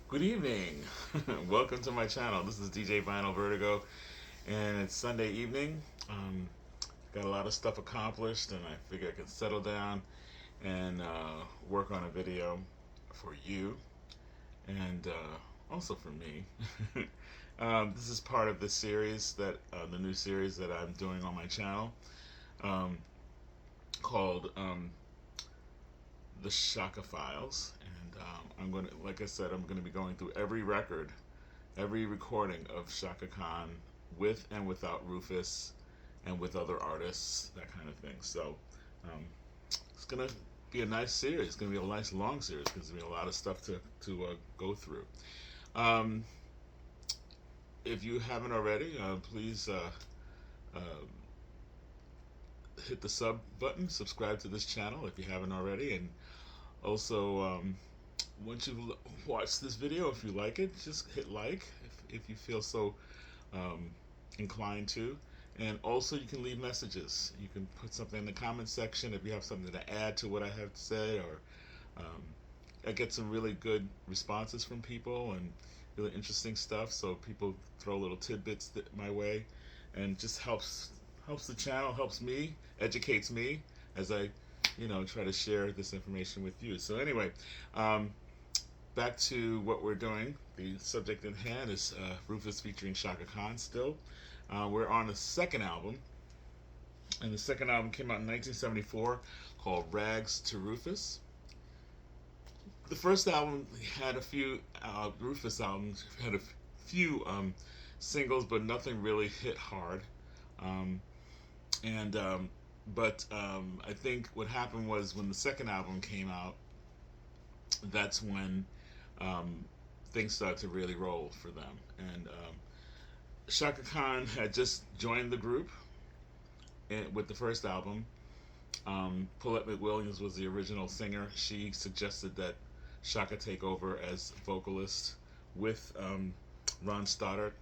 Good evening. Welcome to my channel. This is DJ Vinyl Vertigo, and it's Sunday evening. Got a lot of stuff accomplished, and I figure I can settle down and work on a video for you and also for me. This is part of the series the new series that I'm doing on my channel um, called the Chaka Files, and I'm going to, like I said, I'm going to be going through every recording of Chaka Khan with and without Rufus and with other artists, that kind of thing. So um, it's gonna be a nice series. It's gonna be a nice long series because there's gonna be a lot of stuff to go through. Um, if you haven't already, please uh, hit the sub button, subscribe to this channel if you haven't already, and also once you watch this video, if you like it, just hit like if you feel so um, inclined to. And also, you can leave messages. You can put something in the comment section if you have something to add to what I have to say, or um, I get some really good responses from people and really interesting stuff. So people throw little tidbits my way, and just helps the channel, helps me, educates me as I, try to share this information with you. So anyway, um, back to what we're doing. The subject at hand is Rufus featuring Chaka Khan still. We're on the second album, and the second album came out in 1974 called Rags to Rufus. The first album had a few, Rufus albums had a few singles, but nothing really hit hard. Um, and but I think what happened was when the second album came out, that's when um, things started to really roll for them. And Chaka Khan had just joined the group with the first album. Paulette McWilliams was the original singer. She suggested that Chaka take over as vocalist with Ron Stockard,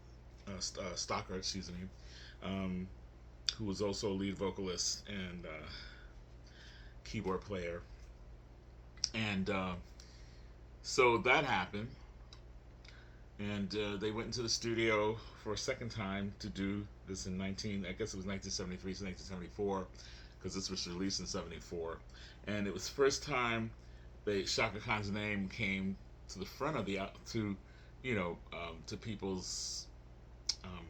excuse me, um, who was also a lead vocalist and keyboard player. And so that happened, and they went into the studio for a second time to do this in I guess it was 1973 to 1974, because this was released in 74, and it was the first time Shaka Khan's name came to the front of the to to people's um,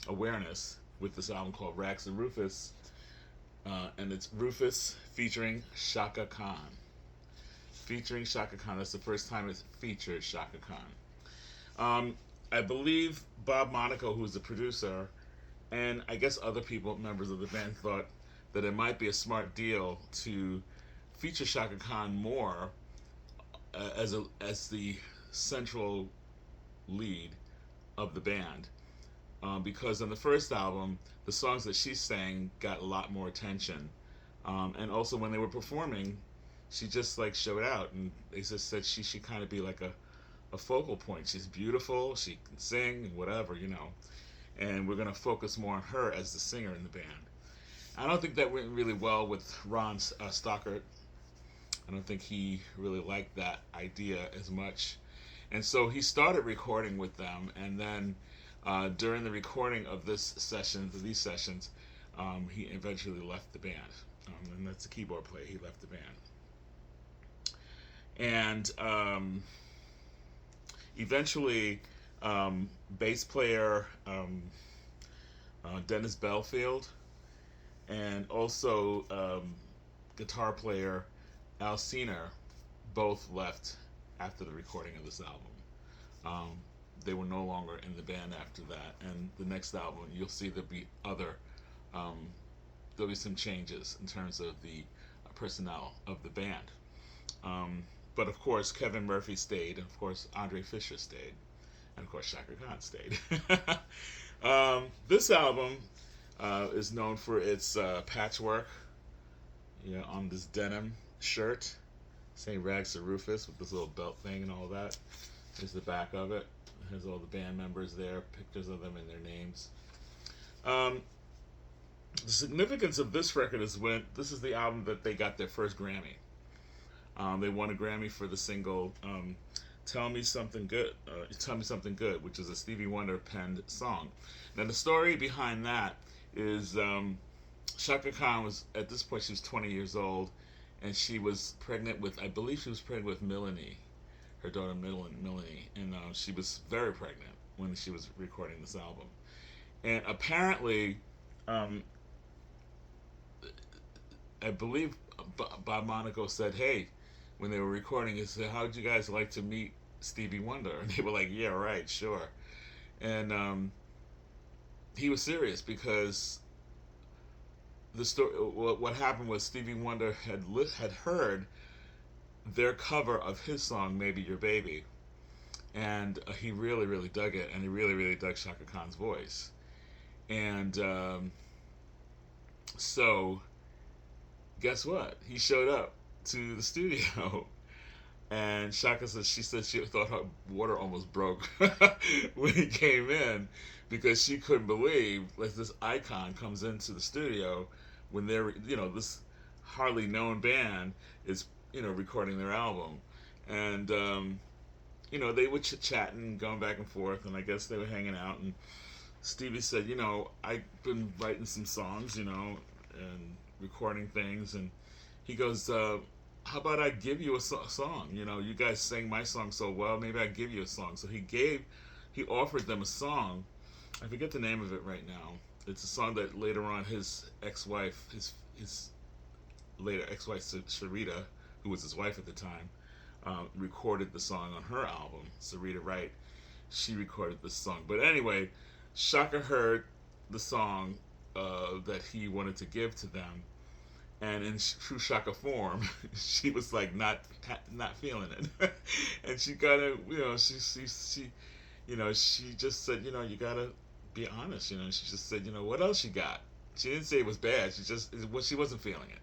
awareness with this album called Rags and Rufus, and it's Rufus featuring Chaka Khan. Featuring Chaka Khan. That's the first time it's featured Chaka Khan. I believe Bob Monaco, who's the producer, and I guess other people, members of the band, thought that it might be a smart deal to feature Chaka Khan more as the central lead of the band, because on the first album, the songs that she sang got a lot more attention, and also when they were performing, she just like showed out, and they just said she should kind of be like a focal point. She's beautiful, she can sing, and whatever. And we're going to focus more on her as the singer in the band. I don't think that went really well with Ron Stockard. I don't think he really liked that idea as much. And so he started recording with them, and then during the recording of these sessions, he eventually left the band. And that's the keyboard player. He left the band. And eventually, bass player Dennis Belfield and also guitar player Al Cena both left after the recording of this album. Um, they were no longer in the band after that, and the next album you'll see um, there'll be some changes in terms of the personnel of the band. Um, but of course, Kevin Murphy stayed, and of course, Andre Fisher stayed, and of course, Chaka Khan stayed. This album is known for its patchwork, on this denim shirt, saying "Rags to Rufus" with this little belt thing and all that. Here's the back of it. It has all the band members there, pictures of them and their names. Um, the significance of this record is when this is the album that they got their first Grammy. They won a Grammy for the single Tell Me Something Good, which is a Stevie Wonder penned song. Now the story behind that is Shaka Khan was, at this point, she was 20 years old, and she was pregnant with, I believe she was pregnant with Melanie, her daughter Melanie, and she was very pregnant when she was recording this album. And apparently, um, I believe Bob Monaco said, "Hey," when they were recording, he said, "How'd you guys like to meet Stevie Wonder?" And they were like, "Yeah, right, sure." And he was serious because the story. What happened was Stevie Wonder had heard their cover of his song "Maybe Your Baby," and he really really dug it, and he really really dug Shaka Khan's voice, and so guess what? He showed up to the studio. And Shaka said she thought her water almost broke when he came in because she couldn't believe like this icon comes into the studio when they're this hardly known band is recording their album, and they were chit chatting, going back and forth, and I guess they were hanging out. And Stevie said, I've been writing some songs, and recording things, and he goes, how about I give you a song? You guys sang my song so well. Maybe I give you a song. So he offered them a song. I forget the name of it right now. It's a song that later on his ex-wife, his later ex-wife Sarita, who was his wife at the time, recorded the song on her album. Sarita Wright, she recorded the song. But anyway, Shaka heard the song that he wanted to give to them, and in true Shaka form, she was like not feeling it, and she gotta she just said you gotta be honest, she just said what else you got. She didn't say it was bad. She wasn't feeling it,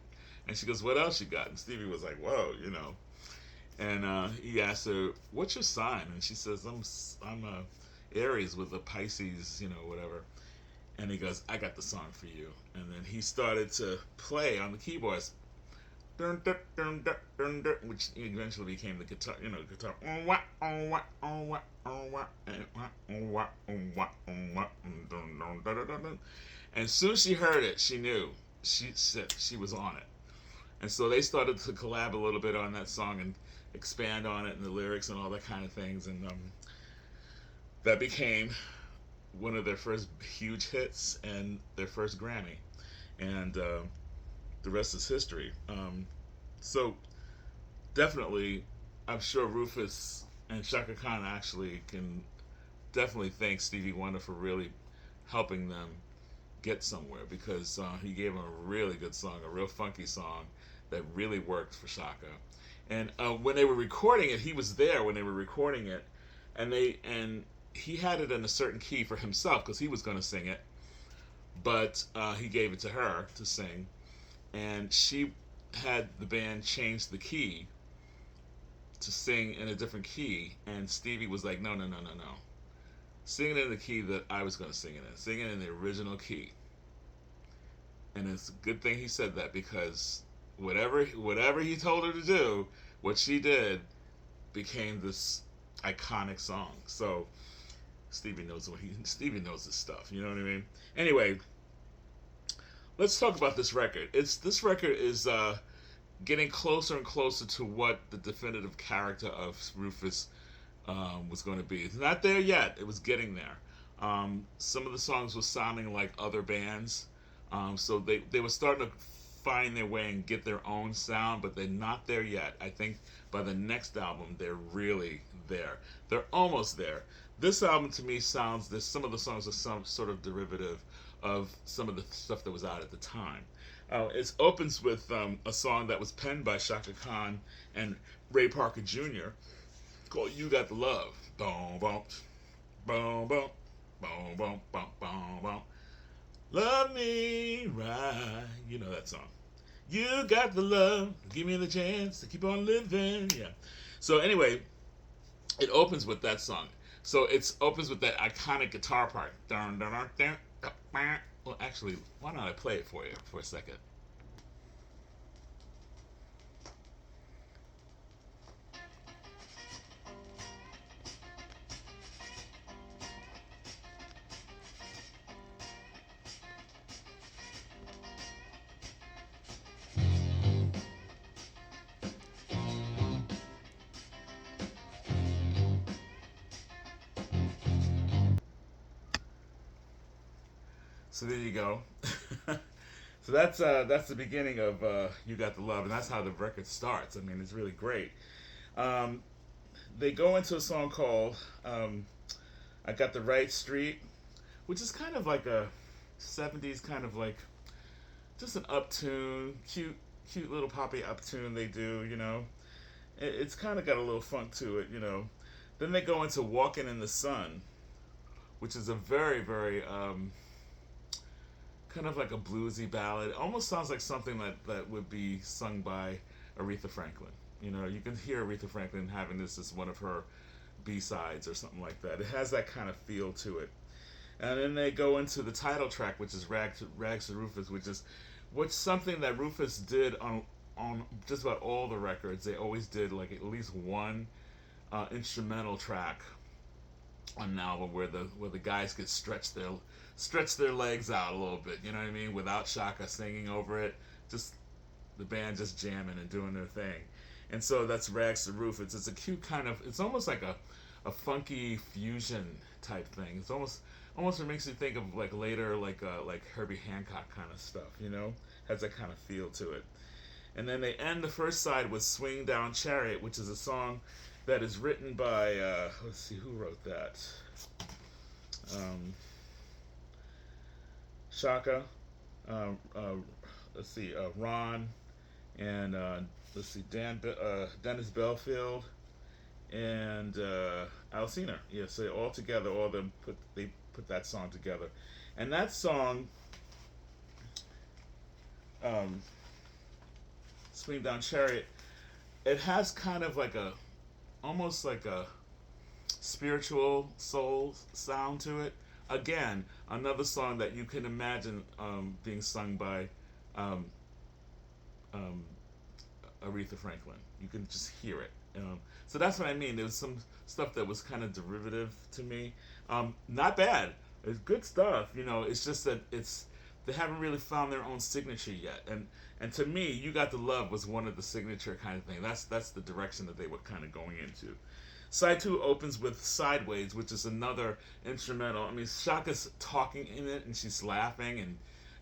and she goes, what else you got? And Stevie was like, whoa, and he asked her, what's your sign? And she says, I'm a Aries with a Pisces, whatever. And he goes, I got the song for you. And then he started to play on the keyboards, which eventually became the guitar, guitar. And as soon as she heard it, she knew. She said she was on it. And so they started to collab a little bit on that song and expand on it and the lyrics and all that kind of things. And that became one of their first huge hits and their first Grammy, and the rest is history. So definitely, I'm sure Rufus and Shaka Khan actually can definitely thank Stevie Wonder for really helping them get somewhere, because he gave them a really good song, a real funky song that really worked for Shaka. And when they were recording it, he was there when they were recording it, and he had it in a certain key for himself because he was going to sing it, but he gave it to her to sing, and she had the band change the key to sing in a different key, and Stevie was like, no, no, no, no, no. Sing it in the key that I was going to sing it in. Sing it in the original key. And it's a good thing he said that, because whatever he told her to do, what she did became this iconic song. So Stevie knows his stuff. You know what I mean? Anyway, let's talk about this record. This record is getting closer and closer to what the definitive character of Rufus was going to be. It's not there yet. It was getting there. Some of the songs were sounding like other bands, so they were starting to find their way and get their own sound, but they're not there yet. I think by the next album they're really there. They're almost there. This album to me sounds, there's some of the songs are some sort of derivative of some of the stuff that was out at the time. It opens with a song that was penned by Shaka Khan and Ray Parker Jr. called "You Got the Love." Boom, boom, boom, boom, boom, boom, boom, boom, boom. Love me right. You know that song. You got the love. Give me the chance to keep on living. Yeah. So anyway, it opens with that song. So it opens with that iconic guitar part. Dun, dun, dun, dun, dun, dun. Well, actually, why don't I play it for you for a second? So there you go. So that's the beginning of "You Got the Love," and that's how the record starts. I mean, it's really great. Um, they go into a song called "I Got the Right Street," which is kind of like a '70s kind of like just an uptune, cute little poppy uptune they do. It's kind of got a little funk to it. Then they go into "Walking in the Sun," which is a very kind of like a bluesy ballad. It almost sounds like something that would be sung by Aretha Franklin. You can hear Aretha Franklin having this as one of her B-sides or something like that. It has that kind of feel to it. And then they go into the title track, which is Rags to Rufus, which something that Rufus did on just about all the records. They always did like at least one instrumental track on an album where the guys could stretch their legs out a little bit. You know what I mean? Without Chaka singing over it, just the band just jamming and doing their thing. And so that's Rags to Rufus. It's a cute kind of. It's almost like a funky fusion type thing. It's almost it makes you think of like later like Herbie Hancock kind of stuff. Has that kind of feel to it. And then they end the first side with "Swing Down Chariot," which is a song that is written by let's see who wrote that. Um, Shaka, uh, uh, let's see, Ron, and let's see, Dennis Belfield, and Alcina. Yeah, so all together, all of them put that song together, and that song, um, "Swing Down Chariot," it has kind of like almost like a spiritual soul sound to it. Again, another song that you can imagine being sung by um, um, Aretha Franklin. You can just hear it. So that's what I mean. There was some stuff that was kind of derivative to me. Not bad. It's good stuff. It's just that they haven't really found their own signature yet. And to me, "You Got the Love" was one of the signature kind of thing. That's the direction that they were kind of going into. Side two opens with "Sideways," which is another instrumental. I mean, Shaka's talking in it, and she's laughing and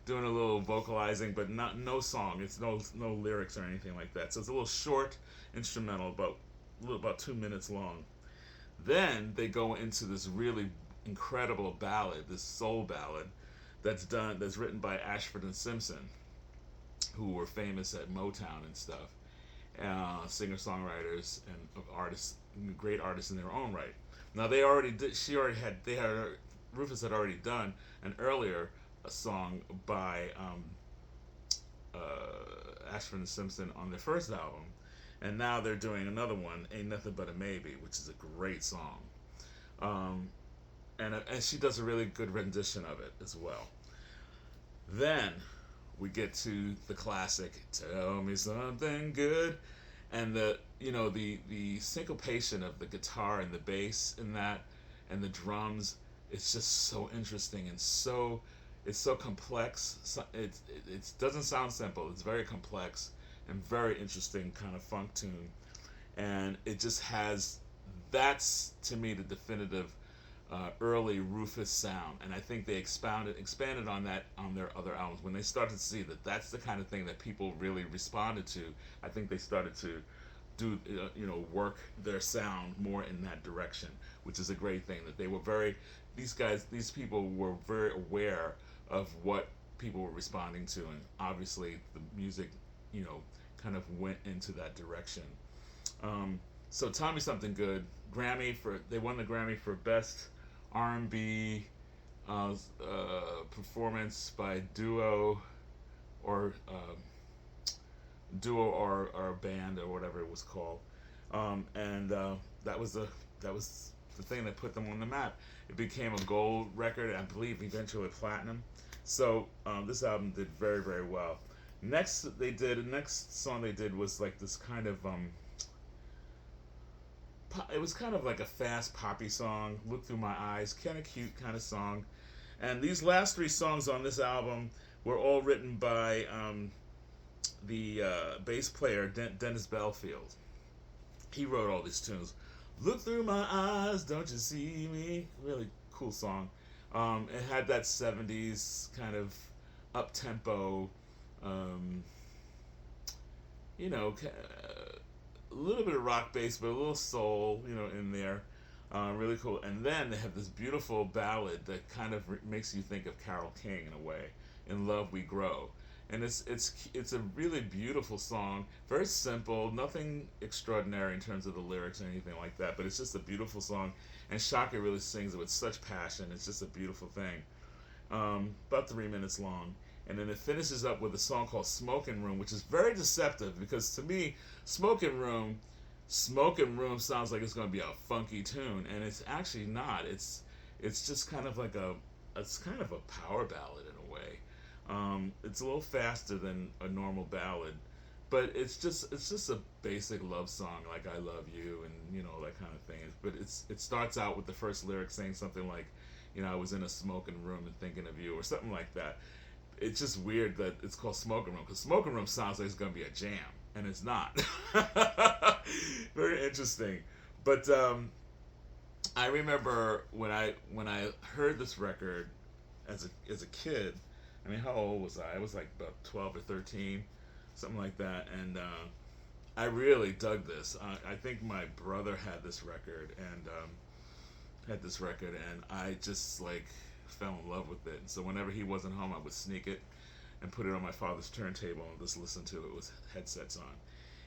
doing a little vocalizing, but no song. It's no lyrics or anything like that. So it's a little short instrumental, about 2 minutes long. Then they go into this really incredible ballad, this soul ballad, that's written by Ashford and Simpson, who were famous at Motown and stuff, singer songwriters and artists, great artists in their own right. Now they already did. Rufus had already done an earlier a song by Ashford and Simpson on their first album, and now they're doing another one, "Ain't Nothing But a Maybe," which is a great song. Um, and she does a really good rendition of it as well. Then we get to the classic "Tell Me Something Good," and the syncopation of the guitar and the bass in that, and the drums. It's just so interesting and it's so complex. It doesn't sound simple. It's very complex and very interesting kind of funk tune, and it just has that's to me the definitive early Rufus sound, and I think they expanded on that on their other albums. When they started to see that that's the kind of thing that people really responded to, I think they started to do work their sound more in that direction, which is a great thing. That they were these people were very aware of what people were responding to, and obviously the music, kind of went into that direction. So "Tell Me Something Good," they won the Grammy for best R&B performance by or or band or whatever it was called, and that was the thing that put them on the map. It became a gold record, I believe, eventually platinum. So this album did very very well. Next song they did was like this kind of it was kind of like a fast poppy song. "Look Through My Eyes," kind of cute kind of song. And these last three songs on this album were all written by the bass player Dennis Belfield. He wrote all these tunes. "Look through my eyes, don't you see me?" Really cool song. It had that '70s kind of up tempo, um, a little bit of rock bass, but a little soul, in there. Really cool. And then they have this beautiful ballad that kind of makes you think of Carole King in a way. In Love We Grow, and it's a really beautiful song. Very simple, nothing extraordinary in terms of the lyrics or anything like that. But it's just a beautiful song, and Shaka really sings it with such passion. It's just a beautiful thing. About 3 minutes long. And then it finishes up with a song called Smoking Room, which is very deceptive because to me, Smoking Room, Smoking Room sounds like it's going to be a funky tune, and it's actually not. It's just kind of like it's kind of a power ballad in a way. It's a little faster than a normal ballad, but it's just a basic love song like I love you and that kind of thing. But it starts out with the first lyric saying something like, I was in a smoking room and thinking of you or something like that. It's just weird that it's called Smoking Room because Smoking Room sounds like it's gonna be a jam and it's not. Very interesting, but I remember when I heard this record as a kid. I mean, how old was I? I was like about 12 or 13, something like that, and I really dug this. I think my brother had this record, and I just like fell in love with it. And so whenever he wasn't home, I would sneak it and put it on my father's turntable and just listen to it with headsets on.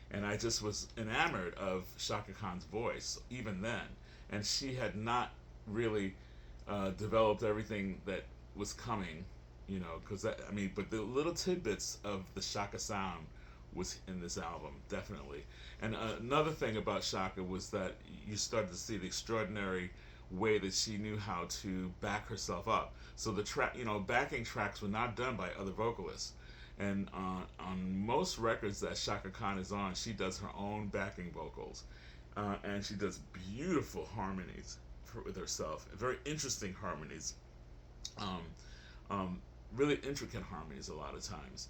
And I just was enamored of Shaka Khan's voice even then. And she had not really developed everything that was coming, because I mean, but the little tidbits of the Shaka sound was in this album, definitely. And another thing about Shaka was that you started to see the extraordinary way that she knew how to back herself up. So the track, backing tracks were not done by other vocalists. And on most records that Shaka Khan is on, she does her own backing vocals, and she does beautiful harmonies with herself. Very interesting harmonies, um, really intricate harmonies a lot of times,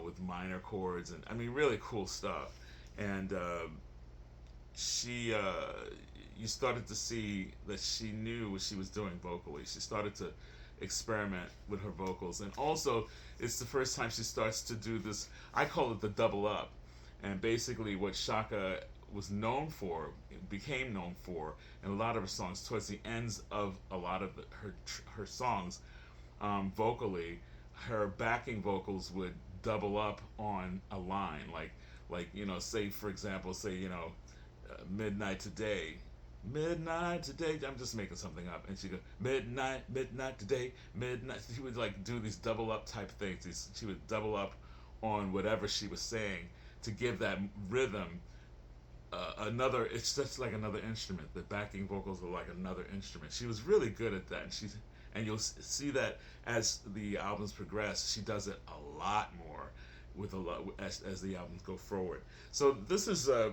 with minor chords, and I mean really cool stuff. And she you started to see that she knew what she was doing vocally. She started to experiment with her vocals, and also it's the first time she starts to do this. I call it the double up, and basically what Shaka was known for, became known for, in a lot of her songs. Towards the ends of a lot of her songs, vocally, her backing vocals would double up on a line, like say for example, say midnight today, midnight today. I'm just making something up, and she go midnight, midnight today, midnight. She would like do these double up type things. She would double up on whatever she was saying to give that rhythm. Another, it's just like another instrument. The backing vocals are like another instrument. She was really good at that, and you'll see that as the albums progress, she does it a lot more with a lot as the albums go forward. So this is a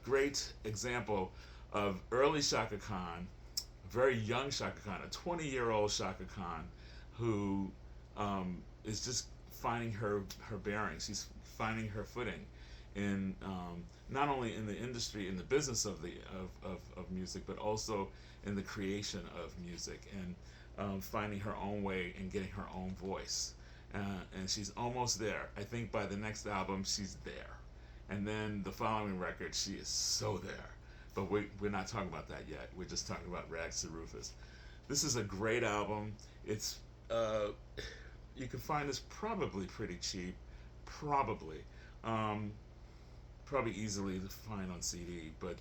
great example of early Shaka Khan, very young Shaka Khan, a 20-year-old Shaka Khan, who is just finding her bearings. She's finding her footing in not only in the industry, in the business of music, but also in the creation of music, and finding her own way and getting her own voice. And she's almost there. I think by the next album, she's there. And then the following record, she is so there. But we're not talking about that yet. We're just talking about Rags to Rufus. This is a great album. It's you can find this probably pretty cheap, probably, probably easily to find on CD. But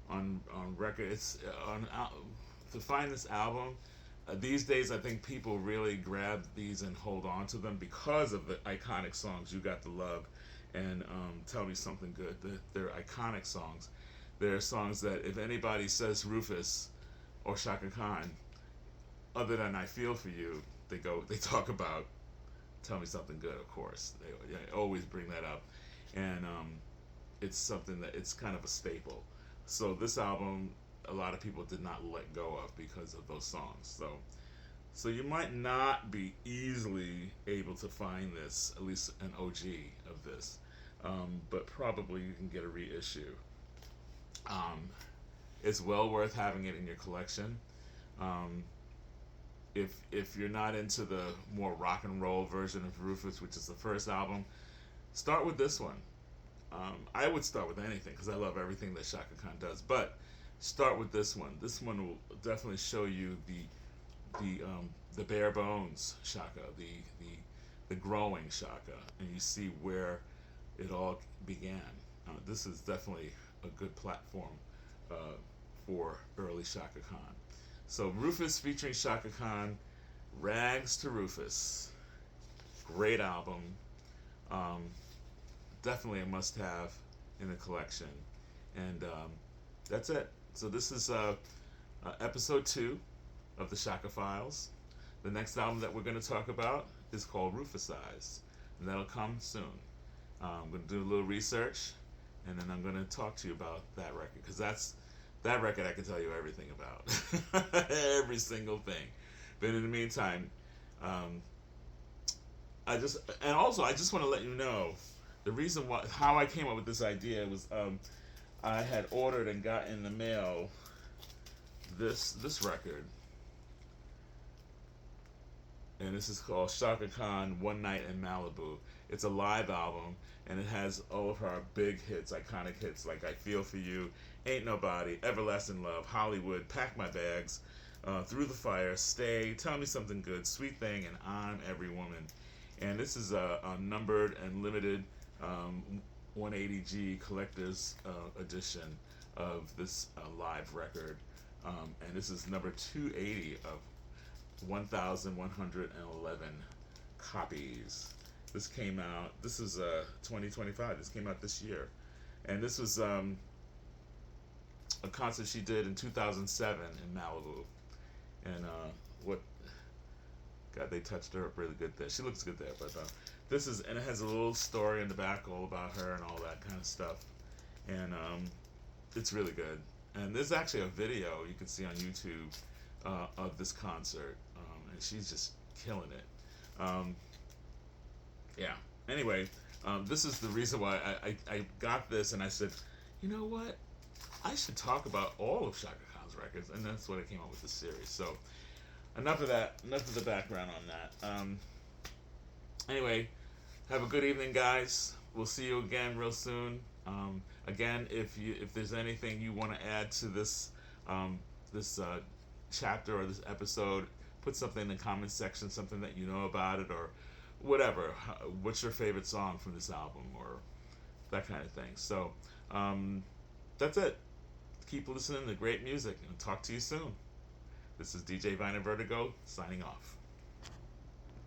on record, it's to find this album. These days, I think people really grab these and hold on to them because of the iconic songs "You Got the Love" and "Tell Me Something Good." They're iconic songs. They're songs that if anybody says Rufus or Shaka Khan, other than "I Feel for You," they talk about "Tell Me Something Good." Of course, they always bring that up, and it's something that it's kind of a staple. So this album, a lot of people did not let go of because of those songs. So you might not be easily able to find this, at least an OG of this, but probably you can get a reissue. Um, it's well worth having it in your collection. Um, if you're not into the more rock and roll version of Rufus, which is the first album, start with this one. I would start with anything because I love everything that Shaka Khan does, but start with this one. This one will definitely show you the bare bones Shaka, the growing Shaka, and you see where it all began. This is definitely a good platform uh, for early Shaka Khan. So Rufus featuring Shaka Khan, Rags to Rufus, great album. Um, Definitely a must-have in the collection, and that's it. So this is episode 2 of the Chaka Files. The next album that we're going to talk about is called Rufusized, and that'll come soon. I'm going to do a little research, and then I'm going to talk to you about that record, because that record I can tell you everything about, every single thing. But in the meantime, um, I just want to let you know the reason why how I came up with this idea was I had ordered and got in the mail this record, and this is called Shaka Khan One Night in Malibu. It's a live album, and it has all of our big hits, iconic hits like I Feel For You, Ain't Nobody, Everlasting Love, Hollywood, Pack My Bags, Through the Fire, Stay, Tell Me Something Good, Sweet Thing, and I'm Every Woman. And this is a numbered and limited 180G collector's edition of this live record. And this is number 280 of 1,111 copies. This came out, this is 2025, this came out this year. And this was a concert she did in 2007 in Malibu. And what, God, they touched her up really good there. She looks good there, but this is, and it has a little story in the back all about her and all that kind of stuff. And it's really good. And there's actually a video you can see on YouTube of this concert. And she's just killing it. Yeah. Anyway, this is the reason why I got this, and I said, you know what? I should talk about all of Shaka Khan's records, and that's what I came up with this series. So, enough of that. Enough of the background on that. Anyway, have a good evening, guys. We'll see you again real soon. Again, if there's anything you want to add to this chapter or this episode, put something in the comment section, something that you know about it, or whatever. What's your favorite song from this album, or that kind of thing. So that's it. Keep listening to great music, and talk to you soon. This is DJ Viner Vertigo signing off.